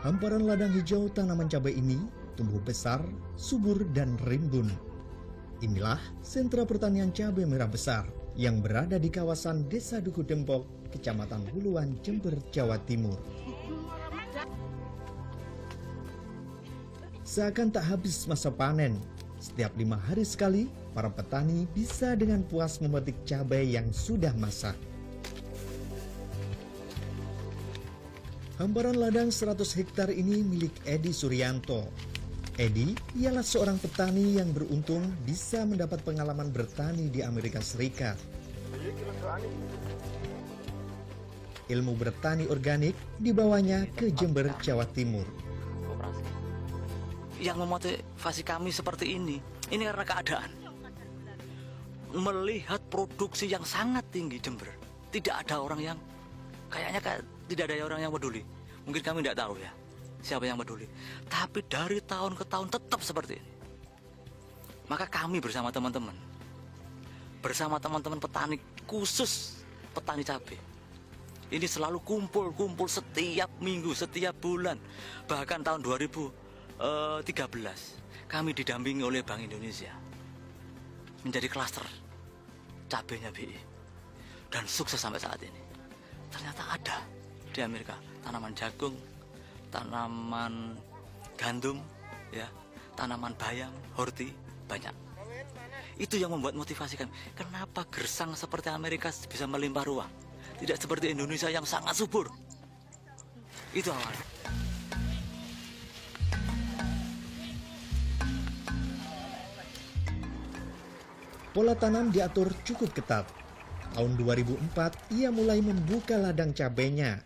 Hamparan ladang hijau tanaman cabai ini tumbuh besar, subur, dan rimbun. Inilah sentra pertanian cabai merah besar yang berada di kawasan Desa Duku Dempok, Kecamatan Huluan, Jember, Jawa Timur. Seakan tak habis masa panen, setiap 5 hari sekali, para petani bisa dengan puas memetik cabai yang sudah masak. Hamparan ladang 100 hektar ini milik Edi Suryanto. Edi ialah seorang petani yang beruntung bisa mendapat pengalaman bertani di Amerika Serikat. Ilmu bertani organik dibawanya ke Jember, Jawa Timur. Yang memotivasi kami seperti ini karena keadaan. Melihat produksi yang sangat tinggi Jember, tidak ada orang yang tidak ada orang yang peduli. Mungkin kami tidak tahu ya siapa yang peduli. Tapi dari tahun ke tahun tetap seperti ini. Maka kami bersama teman-teman petani, khusus petani cabai, ini selalu kumpul setiap minggu, setiap bulan. Bahkan tahun 2013 kami didampingi oleh Bank Indonesia menjadi klaster cabainya BI, dan sukses sampai saat ini. Ternyata ada di Amerika tanaman jagung, tanaman gandum, ya, tanaman bayam, horti, banyak. Itu yang membuat motivasi kami. Kenapa gersang seperti Amerika bisa melimpah ruah, tidak seperti Indonesia yang sangat subur? Itu awalnya. Pola tanam diatur cukup ketat. Tahun 2004, ia mulai membuka ladang cabainya.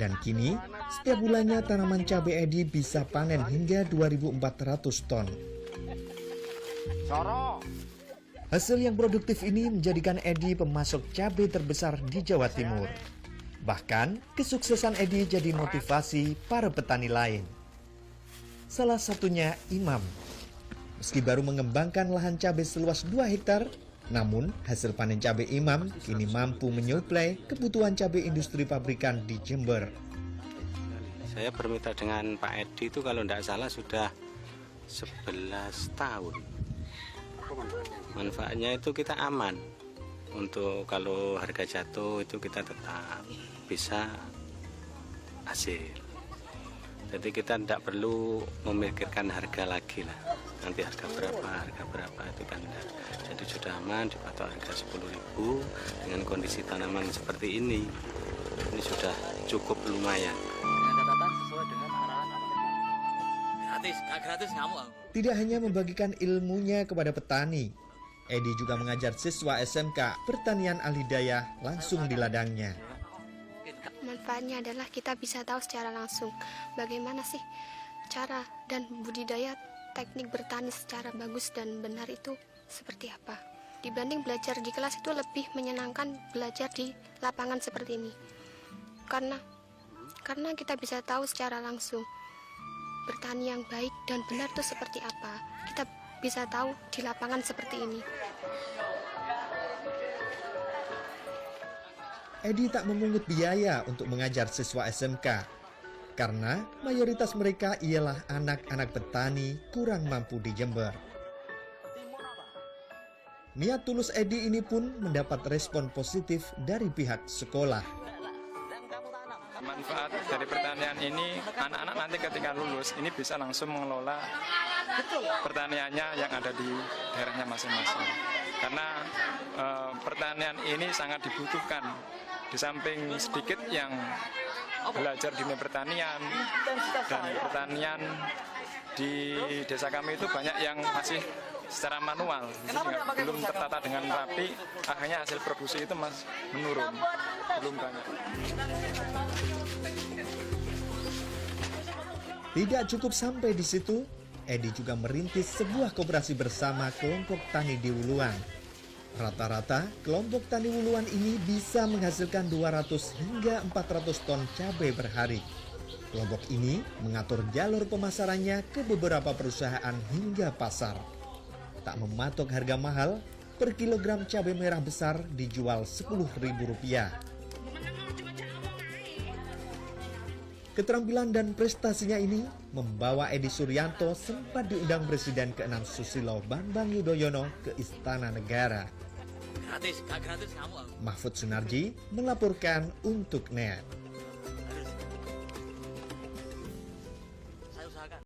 Dan kini, setiap bulannya tanaman cabai Edi bisa panen hingga 2.400 ton. Hasil yang produktif ini menjadikan Edi pemasok cabai terbesar di Jawa Timur. Bahkan, kesuksesan Edi jadi motivasi para petani lain. Salah satunya Imam. Meski baru mengembangkan lahan cabai seluas 2 hektar, namun hasil panen cabai Imam kini mampu menyuplai kebutuhan cabai industri pabrikan di Jember. Saya bermitra dengan Pak Edi itu kalau tidak salah sudah 11 tahun. Manfaatnya itu kita aman. Untuk kalau harga jatuh itu kita tetap bisa hasil. Jadi kita tidak perlu memikirkan harga lagi lah. Nanti harga berapa itu kan enggak. Jadi sudah aman, dipatok harga 10.000 dengan kondisi tanaman seperti ini. Ini sudah cukup lumayan. Sesuai dengan arahan gratis ngamuk. Tidak hanya membagikan ilmunya kepada petani, Edi juga mengajar siswa SMK Pertanian Al-Hidayah langsung di ladangnya. Manfaatnya adalah kita bisa tahu secara langsung bagaimana sih cara dan budidaya teknik bertani secara bagus dan benar itu seperti apa. Dibanding belajar di kelas itu lebih menyenangkan belajar di lapangan seperti ini. Karena kita bisa tahu secara langsung bertani yang baik dan benar itu seperti apa. Kita bisa tahu di lapangan seperti ini. Edi tak memungut biaya untuk mengajar siswa SMK, karena mayoritas mereka ialah anak-anak petani kurang mampu di Jember. Niat tulus Edi ini pun mendapat respon positif dari pihak sekolah. Manfaat dari pertanian ini, anak-anak nanti ketika lulus ini bisa langsung mengelola pertaniannya yang ada di daerahnya masing-masing. Karena pertanian ini sangat dibutuhkan. Di samping sedikit yang belajar di dunia pertanian, dan pertanian di desa kami itu banyak yang masih secara manual, belum tertata dengan rapi, akhirnya hasil produksi itu menurun, belum banyak. Tidak cukup sampai di situ, Edi juga merintis sebuah koperasi bersama kelompok tani di Wuluan. Rata-rata, kelompok tani Wuluan ini bisa menghasilkan 200 hingga 400 ton cabai per hari. Kelompok ini mengatur jalur pemasarannya ke beberapa perusahaan hingga pasar. Tak mematok harga mahal, per kilogram cabai merah besar dijual Rp10.000. Keterampilan dan prestasinya ini membawa Edi Suryanto sempat diundang Presiden ke-6 Susilo Bambang Yudhoyono ke Istana Negara. Gratis, gak gratis kamu. Mahfud Sunarji melaporkan untuk NET.